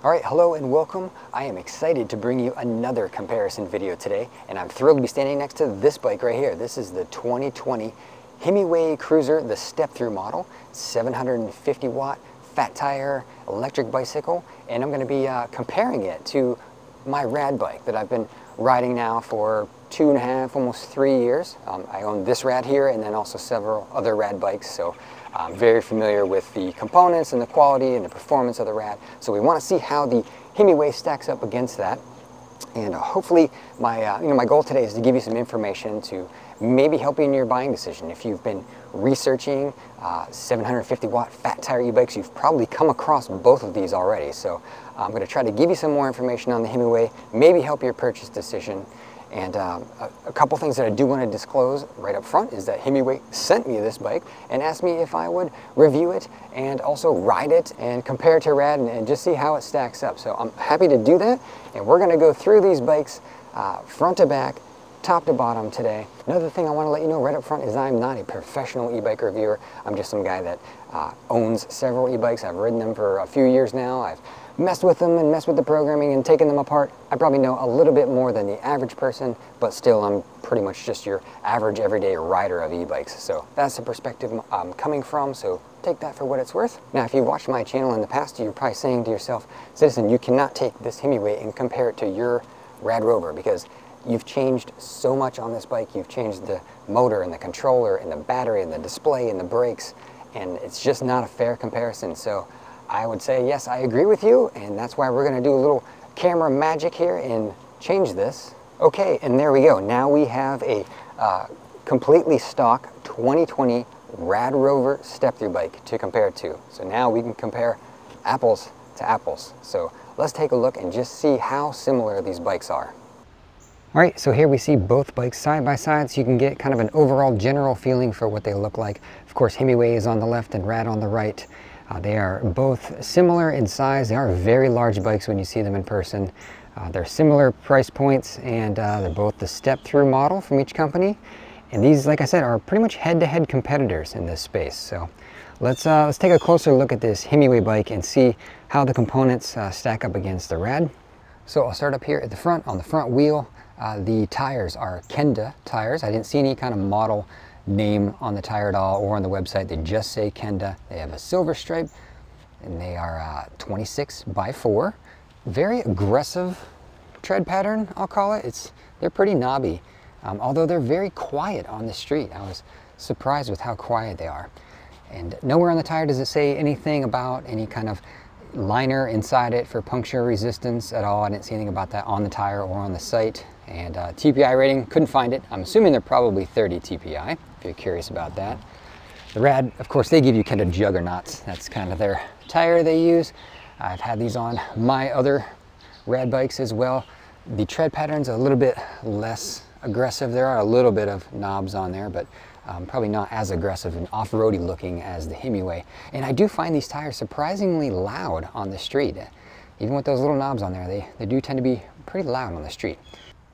Alright, hello and welcome. I am excited to bring you another comparison video today, and I'm thrilled to be standing next to this bike right here. This is the 2020 Himiway Cruiser, the Step Thru model, 750 watt, fat tire, electric bicycle, and I'm going to be comparing it to my rad bike that I've been riding now for 2.5, almost 3 years. I own this rad here and then also several other rad bikes, so I'm very familiar with the components and the quality and the performance of the rad. So we want to see how the Himiway stacks up against that. And hopefully my goal today is to give you some information to maybe help you in your buying decision. If you've been researching 750 watt fat tire e-bikes, you've probably come across both of these already. So I'm going to try to give you some more information on the Himiway, maybe help your purchase decision. And a couple things that I do want to disclose right up front is that Himiway sent me this bike and asked me if I would review it and also ride it and compare it to rad and just see how it stacks up. So I'm happy to do that, and we're going to go through these bikes front to back, top to bottom today. Another thing I want to let you know right up front is I'm not a professional e-bike reviewer. I'm just some guy that owns several e-bikes. I've ridden them for a few years now. I've messed with them and messed with the programming and taken them apart. I probably know a little bit more than the average person, but still I'm pretty much just your average everyday rider of e-bikes. So that's the perspective I'm coming from, so take that for what it's worth. Now, if you've watched my channel in the past, you're probably saying to yourself, Citizen, you cannot take this Himiway and compare it to your Radrover because you've changed so much on this bike. You've changed the motor and the controller and the battery and the display and the brakes, and it's just not a fair comparison. So I would say, yes, I agree with you, and that's why we're going to do a little camera magic here and change this. Okay, and there we go. Now we have a completely stock 2020 Radrover Step Thru bike to compare it to. So now we can compare apples to apples. So let's take a look and just see how similar these bikes are. All right, so here we see both bikes side by side, so you can get kind of an overall general feeling for what they look like. Of course, Himiway is on the left and Rad on the right. They are both similar in size. They are very large bikes when you see them in person. They're similar price points, and they're both the Step Thru model from each company. And these, like I said, are pretty much head-to-head competitors in this space. So let's take a closer look at this Himiway bike and see how the components stack up against the Rad. So I'll start up here at the front. On the front wheel, the tires are Kenda tires. I didn't see any kind of model name on the tire at all or on the website. They just say Kenda. They have a silver stripe, and they are 26x4. Very aggressive tread pattern, I'll call it. They're pretty knobby, although they're very quiet on the street. I was surprised with how quiet they are. And nowhere on the tire does it say anything about any kind of liner inside it for puncture resistance at all. I didn't see anything about that on the tire or on the site. And TPI rating, couldn't find it. I'm assuming they're probably 30 TPI, if you're curious about that. The Rad, of course, they give you kind of juggernauts. That's kind of their tire they use. I've had these on my other Rad bikes as well. The tread pattern's a little bit less aggressive. There are a little bit of knobs on there, but probably not as aggressive and off-roady looking as the Himiway. And I do find these tires surprisingly loud on the street. Even with those little knobs on there, they do tend to be pretty loud on the street.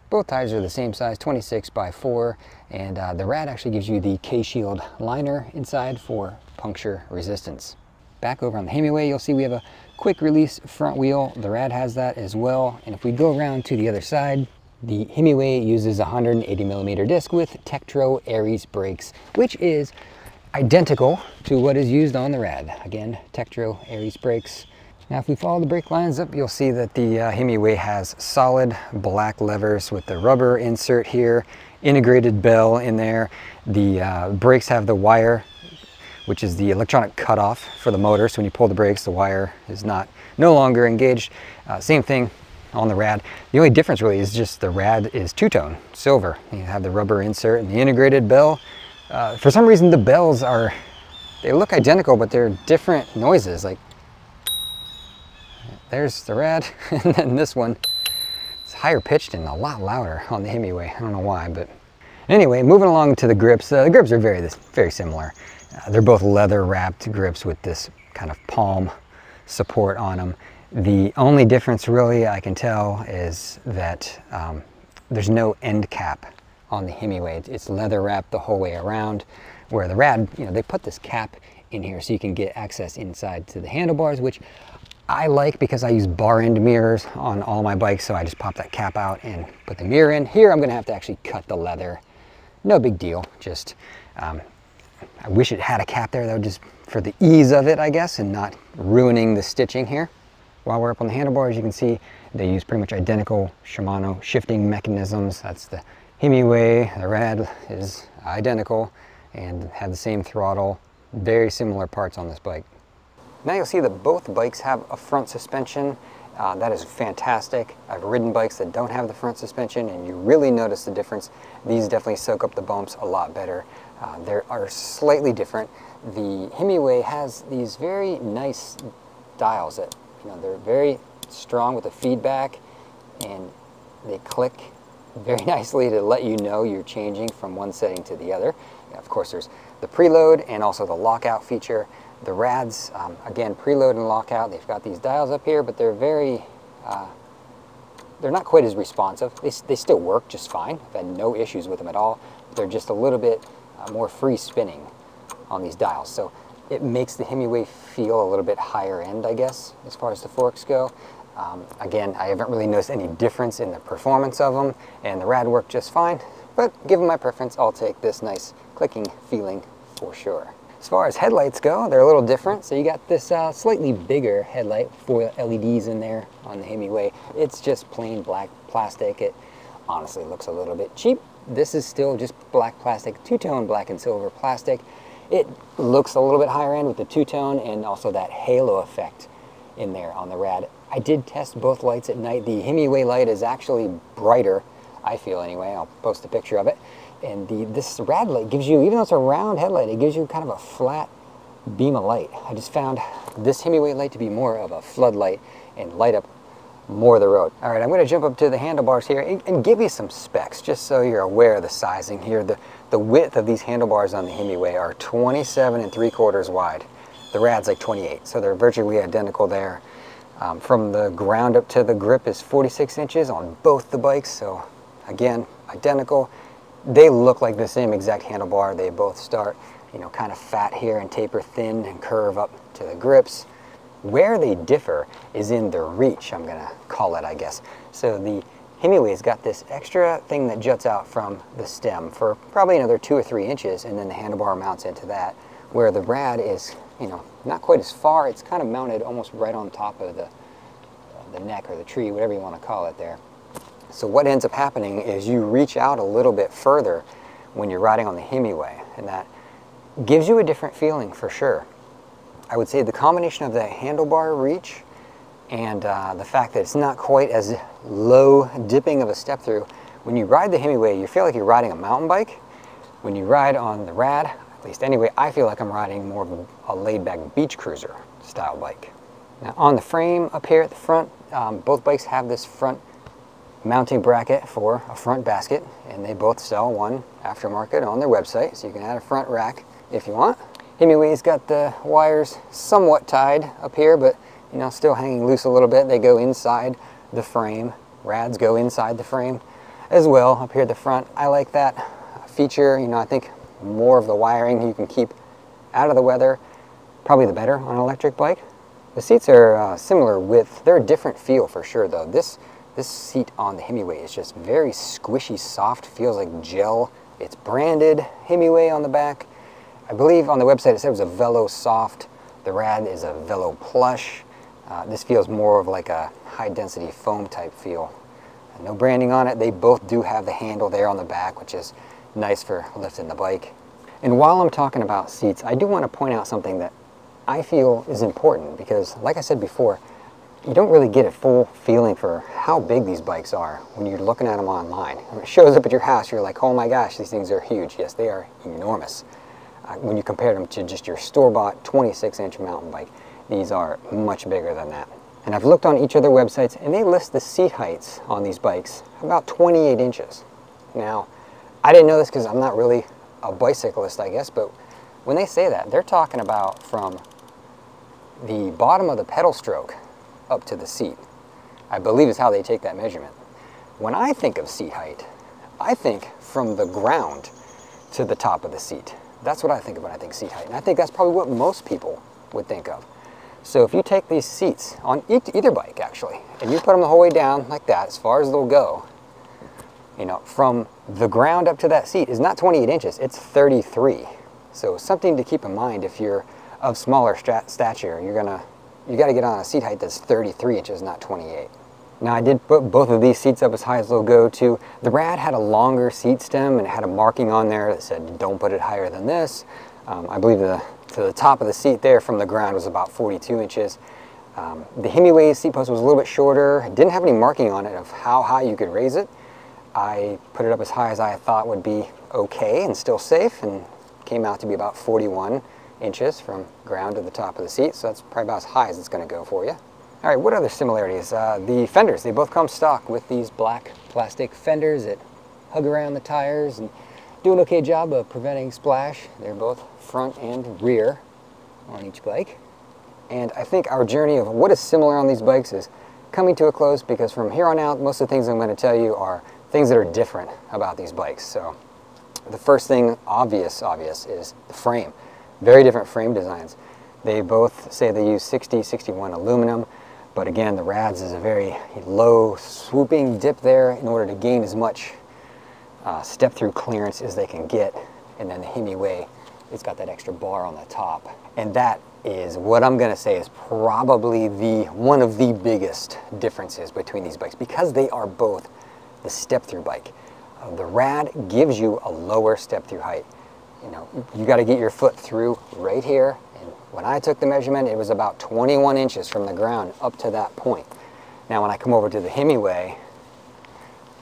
Both tires are the same size, 26x4, and the Rad actually gives you the K-Shield liner inside for puncture resistance. Back over on the Himiway, you'll see we have a quick release front wheel. The Rad has that as well. And if we go around to the other side, the Himiway uses a 180mm disc with Tektro Aries brakes, which is identical to what is used on the Rad. Again, Tektro Aries brakes. Now, if we follow the brake lines up, you'll see that the Himiway has solid black levers with the rubber insert here, integrated bell in there. The brakes have the wire, which is the electronic cutoff for the motor. So when you pull the brakes, the wire is no longer engaged. Same thing on the Rad. The only difference really is just the Rad is two-tone, silver. You have the rubber insert and the integrated bell. For some reason, the bells they look identical, but they're different noises. Like, there's the Rad, and then this one, it's higher pitched and a lot louder on the Himiway. I don't know why, but anyway, moving along to the grips. The grips are very similar. They're both leather wrapped grips with this kind of palm support on them. The only difference really I can tell is that there's no end cap on the Himiway. It's leather wrapped the whole way around, where the Rad, they put this cap in here so you can get access inside to the handlebars, which I like because I use bar end mirrors on all my bikes, so I just pop that cap out and put the mirror in. Here I'm going to have to actually cut the leather. No big deal, just I wish it had a cap there though, just for the ease of it, I guess, and not ruining the stitching here. While we're up on the handlebars, you can see they use pretty much identical Shimano shifting mechanisms. That's the Himiway. The Rad is identical and have the same throttle. Very similar parts on this bike. Now you'll see that both bikes have a front suspension. That is fantastic. I've ridden bikes that don't have the front suspension and you really notice the difference. These definitely soak up the bumps a lot better. They are slightly different. The Himiway has these very nice dials that, they're very strong with the feedback and they click very nicely to let you know you're changing from one setting to the other. Of course, there's the preload and also the lockout feature. The Rads, again, preload and lockout, they've got these dials up here, but they're very, they're not quite as responsive. They still work just fine. I've had no issues with them at all. They're just a little bit more free spinning on these dials. So it makes the Himiway feel a little bit higher end, I guess, as far as the forks go. Again, I haven't really noticed any difference in the performance of them, and the Rad work just fine, but given my preference, I'll take this nice clicking feeling for sure. As far as headlights go, they're a little different. So you got this slightly bigger headlight, 4 LEDs in there on the Himiway. It's just plain black plastic. It honestly looks a little bit cheap. This is still just black plastic, two-tone black and silver plastic. It looks a little bit higher end with the two-tone and also that halo effect in there on the Rad. I did test both lights at night. The Himiway light is actually brighter, I feel anyway. I'll post a picture of it. And this Rad light gives you, even though it's a round headlight, it gives you kind of a flat beam of light. I just found this Himiway light to be more of a floodlight and light up more of the road. All right, I'm going to jump up to the handlebars here and give you some specs, just so you're aware of the sizing here. The width of these handlebars on the Himiway are 27 3/4 wide. The Rad's like 28, so they're virtually identical there. From the ground up to the grip is 46 inches on both the bikes, so again, identical. They look like the same exact handlebar. They both start, kind of fat here and taper thin and curve up to the grips. Where they differ is in the reach, I'm gonna call it, I guess. So the Himiway's got this extra thing that juts out from the stem for probably another 2 or 3 inches, and then the handlebar mounts into that, where the Rad is, not quite as far. It's kind of mounted almost right on top of the neck or the tree, whatever you want to call it there. So what ends up happening is you reach out a little bit further when you're riding on the Himiway, and that gives you a different feeling for sure. I would say the combination of the handlebar reach and the fact that it's not quite as low dipping of a step through. When you ride the Himiway, you feel like you're riding a mountain bike. When you ride on the Rad, at least anyway, I feel like I'm riding more of a laid-back beach cruiser style bike. Now on the frame up here at the front, both bikes have this front mounting bracket for a front basket, and they both sell one aftermarket on their website, so you can add a front rack if you want. Himiway's got the wires somewhat tied up here, but still hanging loose a little bit. They go inside the frame. Rads go inside the frame as well up here at the front. I like that feature. I think more of the wiring you can keep out of the weather, probably the better on an electric bike. The seats are similar width. They're a different feel for sure though. This seat on the Himiway is just very squishy soft, feels like gel. It's branded Himiway on the back. I believe on the website it said it was a Velo Soft. The Rad is a Velo Plush. This feels more of like a high density foam type feel. No branding on it. They both do have the handle there on the back, which is nice for lifting the bike. And while I'm talking about seats, I do want to point out something that I feel is important because, like I said before, you don't really get a full feeling for how big these bikes are when you're looking at them online. When it shows up at your house, you're like, oh my gosh, these things are huge. Yes, they are enormous. When you compare them to just your store-bought 26-inch mountain bike, these are much bigger than that. And I've looked on each of their websites, and they list the seat heights on these bikes about 28 inches. Now, I didn't know this because I'm not really a bicyclist, I guess, but when they say that, they're talking about from the bottom of the pedal stroke up to the seat, I believe is how they take that measurement. When I think of seat height, I think from the ground to the top of the seat. That's what I think of when I think seat height. And I think that's probably what most people would think of. So if you take these seats on either bike actually, and you put them the whole way down like that, as far as they'll go, you know, from the ground up to that seat is not 28 inches, it's 33. So something to keep in mind if you're of smaller stature, you got to get on a seat height that's 33 inches, not 28. Now I did put both of these seats up as high as they'll go to. The Rad had a longer seat stem and it had a marking on there that said don't put it higher than this. I believe to the top of the seat there from the ground was about 42 inches. The Himiway seat post was a little bit shorter. It didn't have any marking on it of how high you could raise it. I put it up as high as I thought would be okay and still safe, and came out to be about 41 inches from ground to the top of the seat, so that's probably about as high as it's going to go for you. All right, what other similarities? The fenders, they both come stock with these black plastic fenders that hug around the tires and do an okay job of preventing splash. They're both front and rear on each bike. And I think our journey of what is similar on these bikes is coming to a close, because from here on out, most of the things I'm going to tell you are things that are different about these bikes. So the first thing, obvious, is the frame. Very different frame designs. They both say they use 60-61 aluminum, but again, the Rad's is a very low swooping dip there in order to gain as much step-through clearance as they can get. And then the Himiway, it's got that extra bar on the top. And that is what I'm going to say is probably one of the biggest differences between these bikes, because they are both the step-through bike. The Rad gives you a lower step-through height. You know, you got to get your foot through right here. And when I took the measurement, it was about 21 inches from the ground up to that point. Now, when I come over to the Himiway,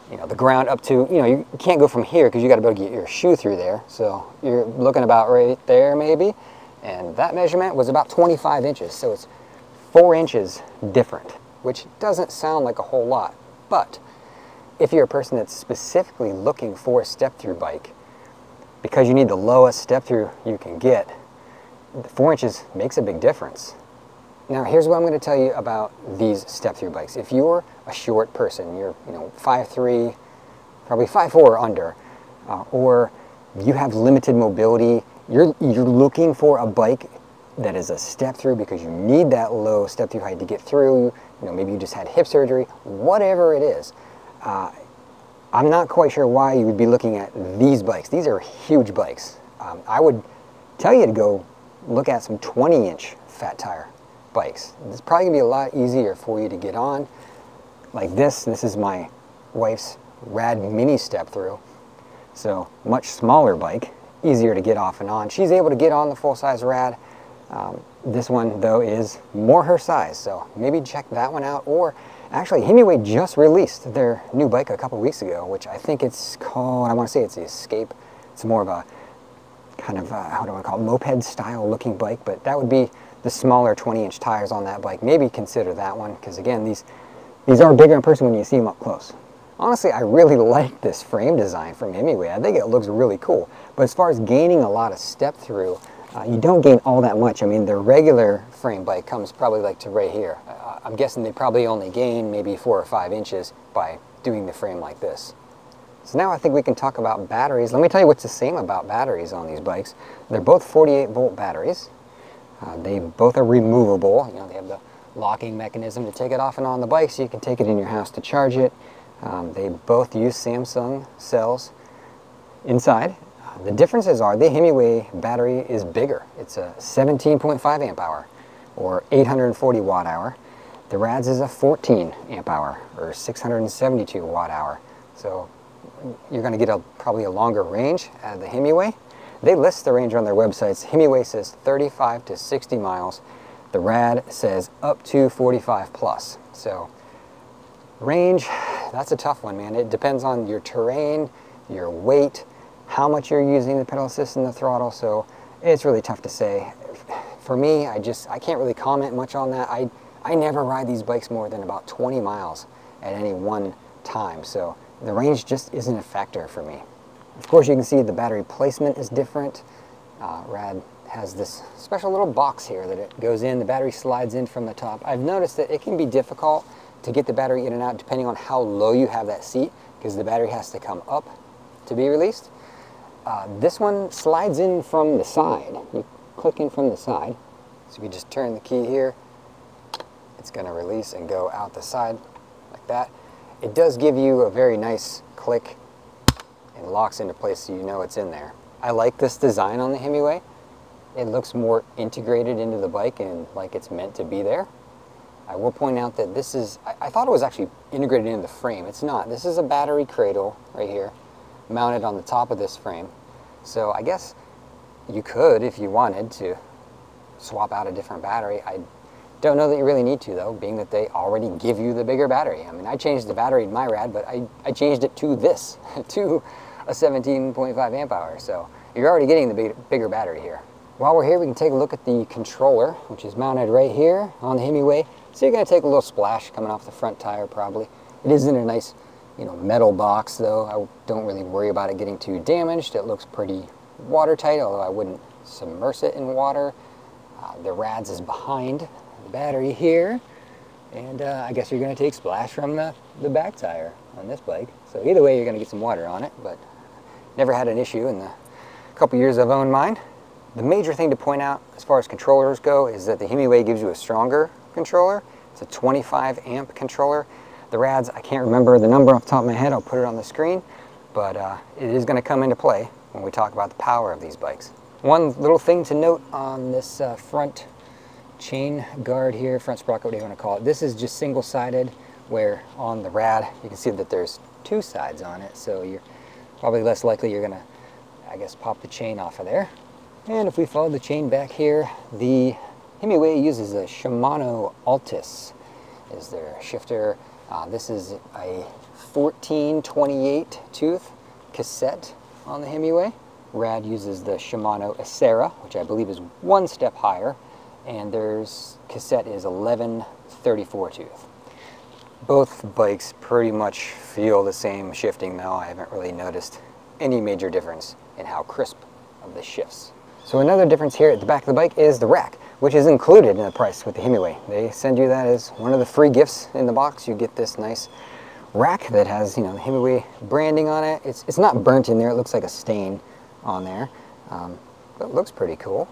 you know, the ground up to, you know, you can't go from here because you got to be able to get your shoe through there. So you're looking about right there maybe. And that measurement was about 25 inches. So it's 4 inches different, which doesn't sound like a whole lot. But if you're a person that's specifically looking for a step-through bike, because you need the lowest step-through you can get, 4 inches makes a big difference. Now, here's what I'm going to tell you about these step-through bikes. If you're a short person, you're 5'3", probably 5'4" or under, or you have limited mobility, you're looking for a bike that is a step-through because you need that low step-through height to get through. You know, maybe you just had hip surgery, whatever it is. I'm not quite sure why you would be looking at these bikes. These are huge bikes. I would tell you to go look at some 20-inch fat tire bikes. It's probably going to be a lot easier for you to get on. Like this is my wife's Rad Mini Step Thru. So much smaller bike, easier to get off and on. She's able to get on the full-size Rad. This one, though, is more her size, so maybe check that one out. Or actually, Himiway just released their new bike a couple weeks ago, which I think it's called, I want to say it's the Escape. It's more of a kind of, how do I call it, moped-style looking bike, but that would be the smaller 20-inch tires on that bike. Maybe consider that one, because again, these are bigger in person when you see them up close. Honestly, I really like this frame design from Himiway. I think it looks really cool. But as far as gaining a lot of step-through, you don't gain all that much. I mean, the regular frame bike comes probably like to right here. I'm guessing they probably only gain maybe 4 or 5 inches by doing the frame like this. So now I think we can talk about batteries. Let me tell you what's the same about batteries on these bikes. They're both 48-volt batteries. They both are removable. You know, they have the locking mechanism to take it off and on the bike, so you can take it in your house to charge it. They both use Samsung cells inside. The differences are the Himiway battery is bigger. It's a 17.5 amp hour or 840 watt hour. The Rad's is a 14 amp hour or 672 watt hour. So you're going to get probably a longer range out of the Himiway. They list the range on their websites. Himiway says 35 to 60 miles. The Rad says up to 45 plus. So range, that's a tough one, man. It depends on your terrain, your weight, how much you're using the pedal assist and the throttle, so it's really tough to say. For me, I can't really comment much on that. I never ride these bikes more than about 20 miles at any one time, so the range just isn't a factor for me. Of course, you can see the battery placement is different. Rad has this special little box here that it goes in. The battery slides in from the top. I've noticed that it can be difficult to get the battery in and out depending on how low you have that seat, because the battery has to come up to be released. This one slides in from the side. You click in from the side. So if you just turn the key here, it's going to release and go out the side like that. It does give you a very nice click and locks into place so you know it's in there. I like this design on the Himiway. It looks more integrated into the bike and like it's meant to be there. I will point out that this is, I thought it was actually integrated into the frame. It's not. This is a battery cradle right here, mounted on the top of this frame. So I guess you could, if you wanted to, swap out a different battery. I don't know that you really need to though, being that they already give you the bigger battery. I mean, I changed the battery in my Rad, but I changed it to this, to a 17.5 amp hour. So you're already getting the bigger battery here. While we're here, we can take a look at the controller, which is mounted right here on the Himiway. So you're going to take a little splash coming off the front tire probably. It is in a nice, metal box though. I don't really worry about it getting too damaged. It looks pretty watertight, although I wouldn't submerge it in water. The Rads is behind the battery here, and I guess you're going to take splash from the back tire on this bike. So either way, you're going to get some water on it, but never had an issue in the couple years I've owned mine. The major thing to point out as far as controllers go is that the Himiway gives you a stronger controller. It's a 25 amp controller. The Rads, I can't remember the number off the top of my head, I'll put it on the screen, but it is going to come into play when we talk about the power of these bikes. One little thing to note on this front chain guard here, front sprocket, whatever you want to call it. This is just single-sided, where on the Rad you can see that there's two sides on it, so you're probably less likely you're going to, I guess, pop the chain off of there. And if we follow the chain back here, the Himiway uses a Shimano Altis is their shifter. This is a 1428 tooth cassette on the Himiway. Rad uses the Shimano Acera, which I believe is one step higher, and their cassette is 1134 tooth. Both bikes pretty much feel the same shifting though. I haven't really noticed any major difference in how crisp of the shifts. So another difference here at the back of the bike is the rack, which is included in the price with the Himiway. They send you that as one of the free gifts in the box. You get this nice rack that has, the Himiway branding on it. It's not burnt in there. It looks like a stain on there, but it looks pretty cool.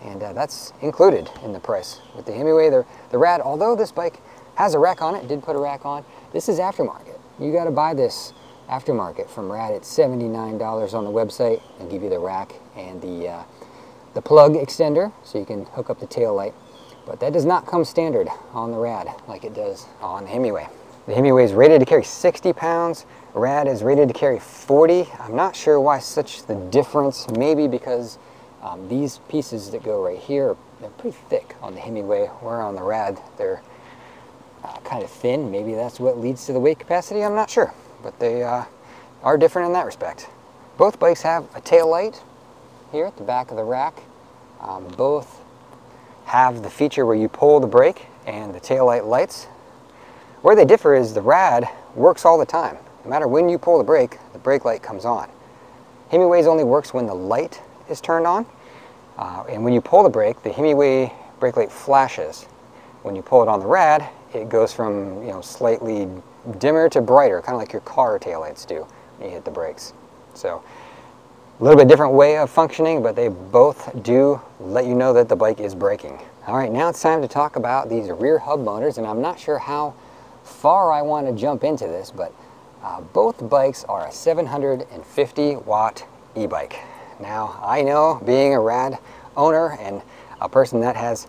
And that's included in the price with the Himiway. The Rad, although this bike has a rack on it, did put a rack on, this is aftermarket. You got to buy this aftermarket from Rad. It's $79 on the website. They give you the rack and the plug extender so you can hook up the tail light. But that does not come standard on the Rad like it does on the Himiway. The Himiway is rated to carry 60 pounds. Rad is rated to carry 40. I'm not sure why such the difference. Maybe because these pieces that go right here, they're pretty thick on the Himiway, where on the Rad they're kind of thin. Maybe that's what leads to the weight capacity. I'm not sure, but they are different in that respect. Both bikes have a tail light here at the back of the rack. Both have the feature where you pull the brake and the tail light lights. Where they differ is the Rad works all the time. No matter when you pull the brake light comes on. Himiway's only works when the light is turned on. And when you pull the brake, the Himiway brake light flashes. When you pull it on the Rad, it goes from slightly dimmer to brighter, kind of like your car taillights do when you hit the brakes. So a little bit different way of functioning, but they both do let you know that the bike is braking. All right, now it's time to talk about these rear hub motors, and I'm not sure how far I want to jump into this, but both bikes are a 750 watt e-bike. Now, I know, being a Rad owner and a person that has,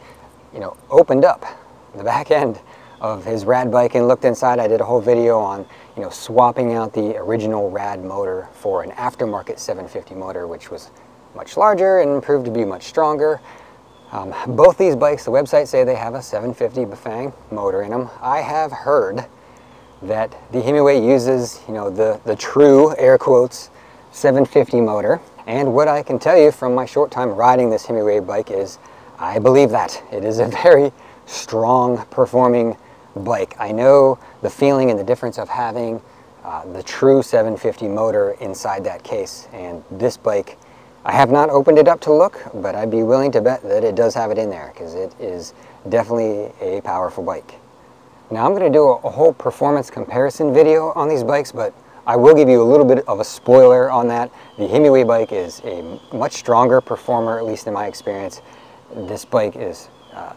opened up the back end of his Rad bike and looked inside, I did a whole video on, swapping out the original Rad motor for an aftermarket 750 motor, which was much larger and proved to be much stronger. Both these bikes, the website say they have a 750 Bafang motor in them. I have heard that the Himiway uses, the true, air quotes, 750 motor. And what I can tell you from my short time riding this Himiway bike is I believe that. It is a very strong performing bike. I know the feeling and the difference of having the true 750 motor inside that case. And this bike, I have not opened it up to look, but I'd be willing to bet that it does have it in there because it is definitely a powerful bike. Now I'm going to do a whole performance comparison video on these bikes, but I will give you a little bit of a spoiler on that. The Himiway bike is a much stronger performer, at least in my experience. This bike is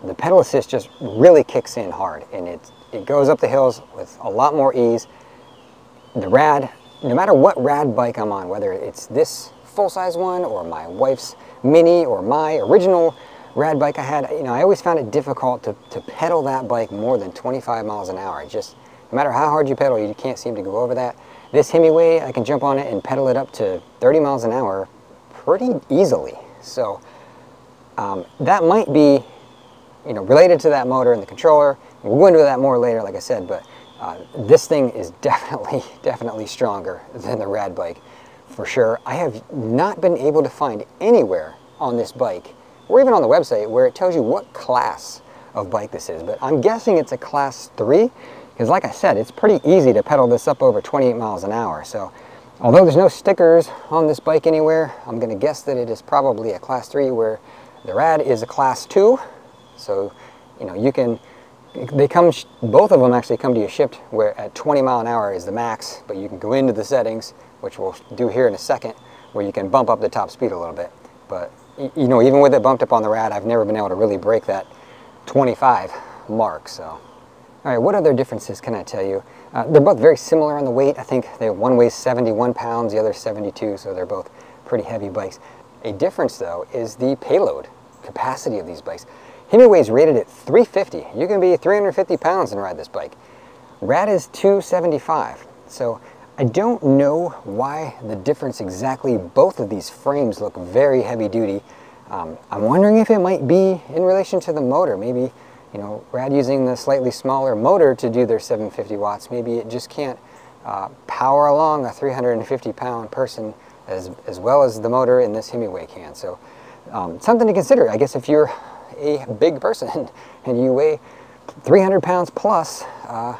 the pedal assist just really kicks in hard, and it goes up the hills with a lot more ease. The Rad, no matter what Rad bike I'm on, whether it's this full-size one or my wife's Mini or my original Rad bike I had, I always found it difficult to pedal that bike more than 25 miles an hour. It just, no matter how hard you pedal, you can't seem to go over that. This Himiway, I can jump on it and pedal it up to 30 miles an hour pretty easily. So that might be, related to that motor and the controller. We'll go into that more later, like I said, but this thing is definitely stronger than the Rad bike, for sure. I have not been able to find anywhere on this bike, or even on the website, where it tells you what class of bike this is, but I'm guessing it's a class 3, because like I said, it's pretty easy to pedal this up over 28 miles an hour. So although there's no stickers on this bike anywhere, I'm going to guess that it is probably a class 3, where the Rad is a class 2. So, both of them actually come to you shipped where at 20 mile an hour is the max, but you can go into the settings, which we'll do here in a second, where you can bump up the top speed a little bit. But, even with it bumped up on the Rad, I've never been able to really break that 25 mark. So, all right, what other differences can I tell you? They're both very similar on the weight. I think one weighs 71 pounds, the other 72, so they're both pretty heavy bikes. A difference, though, is the payload capacity of these bikes. Himiway is rated at 350. You can be 350 pounds and ride this bike. Rad is 275. So I don't know why the difference exactly. Both of these frames look very heavy duty. I'm wondering if it might be in relation to the motor. Maybe, Rad using the slightly smaller motor to do their 750 watts. Maybe it just can't power along a 350 pound person as well as the motor in this Himiway can. So something to consider, I guess, if you're a big person and you weigh 300 pounds plus, the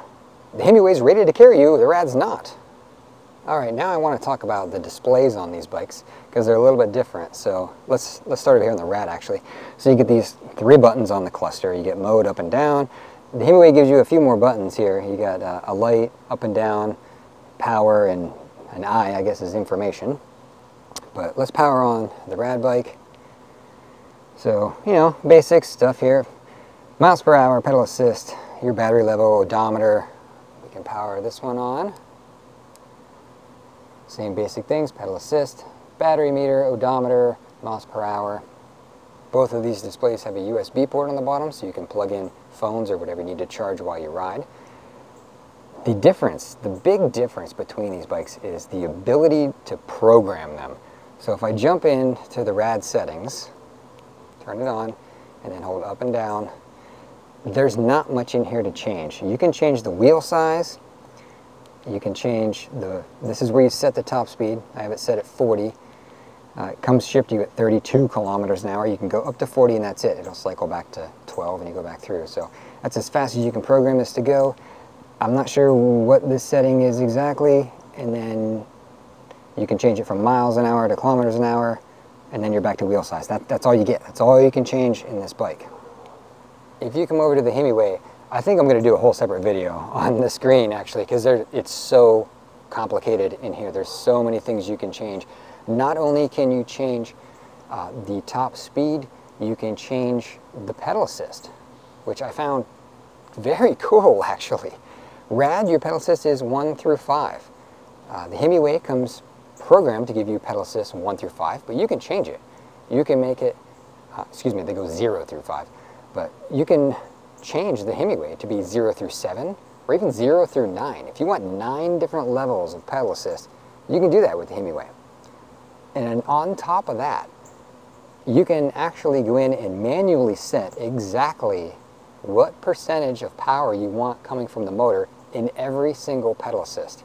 Himiway's rated to carry you, the Rad's not. All right, now I want to talk about the displays on these bikes, because they're a little bit different. So let's start over here on the Rad, actually. So you get these 3 buttons on the cluster. You get mode up and down. The Himiway gives you a few more buttons here. You got a light, up and down, power, and an I guess is information. But let's power on the Rad bike. So, basic stuff here. Miles per hour, pedal assist, your battery level, odometer. We can power this one on. Same basic things, pedal assist, battery meter, odometer, miles per hour. Both of these displays have a USB port on the bottom, so you can plug in phones or whatever you need to charge while you ride. The big difference between these bikes is the ability to program them. So if I jump into the Rad settings, turn it on, and then hold up and down, there's not much in here to change. You can change the wheel size, you can change this is where you set the top speed. I have it set at 40. It comes shipped to you at 32 kilometers an hour. You can go up to 40 and that's it. It'll cycle back to 12 and you go back through. So that's as fast as you can program this to go. I'm not sure what this setting is exactly, and then you can change it from miles an hour to kilometers an hour, and then you're back to wheel size. That's all you get. That's all you can change in this bike. If you come over to the Himiway, I think I'm going to do a whole separate video on the screen, actually, because it's so complicated in here. There's so many things you can change. Not only can you change the top speed, you can change the pedal assist, which I found very cool, actually. Rad, your pedal assist is 1 through 5. The Himiway comes programmed to give you pedal assist 1 through 5, but you can change it. You can make it, they go 0 through 5, but you can change the Himiway to be 0 through 7, or even 0 through 9. If you want 9 different levels of pedal assist, you can do that with the Himiway. And on top of that, you can actually go in and manually set exactly what percentage of power you want coming from the motor in every single pedal assist.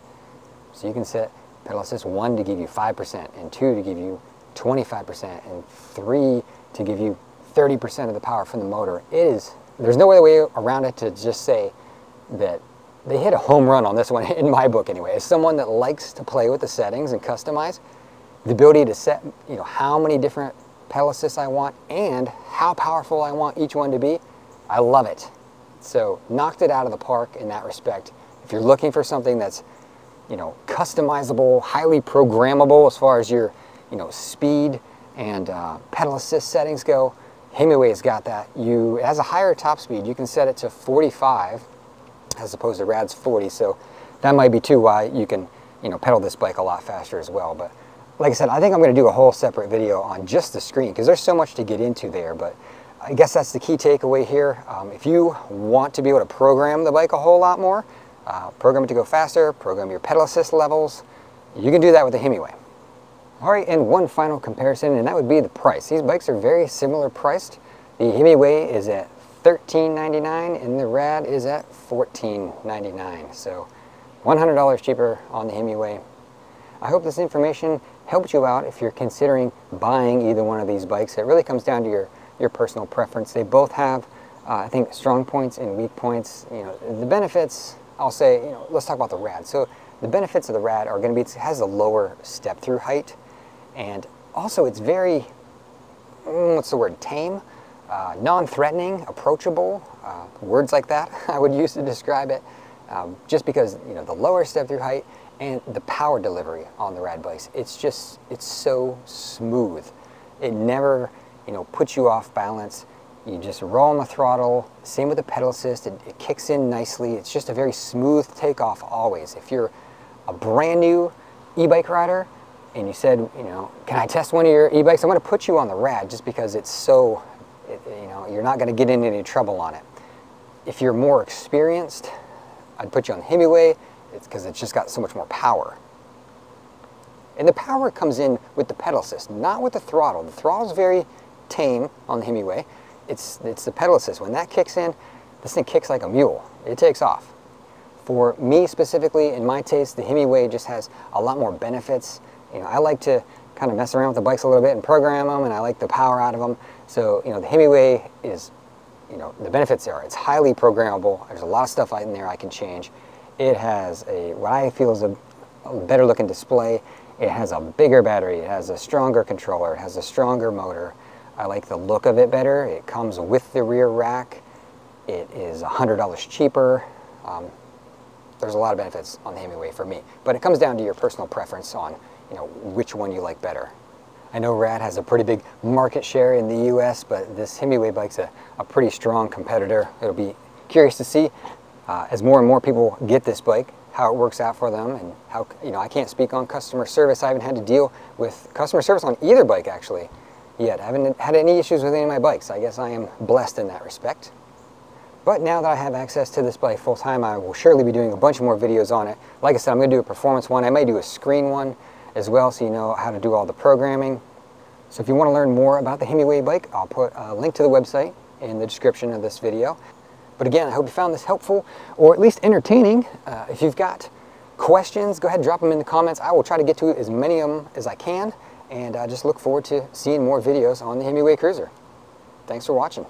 So you can set pedal assist 1 to give you 5%, and 2 to give you 25%, and 3 to give you 30% of the power from the motor. There's no other way around it to just say that they hit a home run on this one, in my book anyway. As someone that likes to play with the settings and customize, the ability to set how many different pedal assists I want and how powerful I want each one to be, I love it. So knocked it out of the park in that respect. If you're looking for something that's customizable, highly programmable as far as your speed and pedal assist settings go, Himiway's got that. It has a higher top speed. You can set it to 45 as opposed to Rad's 40, so that might be too why you can, pedal this bike a lot faster as well. But like I said, I think I'm going to do a whole separate video on just the screen because there's so much to get into there. But I guess that's the key takeaway here. If you want to be able to program the bike a whole lot more, program it to go faster, program your pedal assist levels, you can do that with the Himiway. All right, and one final comparison, and that would be the price. These bikes are very similar priced. The Himiway is at $13.99 and the Rad is at $14.99. So $100 cheaper on the Himiway. I hope this information helped you out if you're considering buying either one of these bikes. It really comes down to your personal preference. They both have, I think, strong points and weak points. The benefits, I'll say, let's talk about the Rad. So the benefits of the Rad are going to be, it has a lower step-through height, and also it's very, tame, non-threatening, approachable, words like that I would use to describe it, just because, the lower step-through height and the power delivery on the Rad bikes, it's so smooth. It never, puts you off balance. You just roll on the throttle. Same with the pedal assist. It kicks in nicely. It's just a very smooth takeoff always. If you're a brand new e-bike rider and you said, can I test one of your e-bikes? I'm going to put you on the Rad just because it's so, you're not going to get into any trouble on it. If you're more experienced, I'd put you on the Himiway. It's because it's just got so much more power. And the power comes in with the pedal assist, not with the throttle. The throttle's very tame on the Himiway. It's the pedal assist. When that kicks in, this thing kicks like a mule. It takes off. For me specifically, in my taste, the Himiway just has a lot more benefits. I like to kind of mess around with the bikes a little bit and program them, and I like the power out of them. So, the Himiway is, the benefits are, it's highly programmable. There's a lot of stuff in there I can change. It has what I feel is a better looking display. It has a bigger battery. It has a stronger controller. It has a stronger motor. I like the look of it better. It comes with the rear rack. It is $100 cheaper. There's a lot of benefits on the Himiway for me, but it comes down to your personal preference on which one you like better. I know Rad has a pretty big market share in the US, but this Himiway bike's a pretty strong competitor. It'll be curious to see as more and more people get this bike, how it works out for them, and how, I can't speak on customer service. I haven't had to deal with customer service on either bike actually yet. I haven't had any issues with any of my bikes. I guess I am blessed in that respect. But now that I have access to this bike full time, I will surely be doing a bunch more videos on it. Like I said, I'm going to do a performance one. I may do a screen one as well, so you know how to do all the programming. So if you want to learn more about the Himiway bike, I'll put a link to the website in the description of this video. But again, I hope you found this helpful, or at least entertaining. If you've got questions, go ahead and drop them in the comments. I will try to get to as many of them as I can, and I just look forward to seeing more videos on the Himiway Cruiser. Thanks for watching.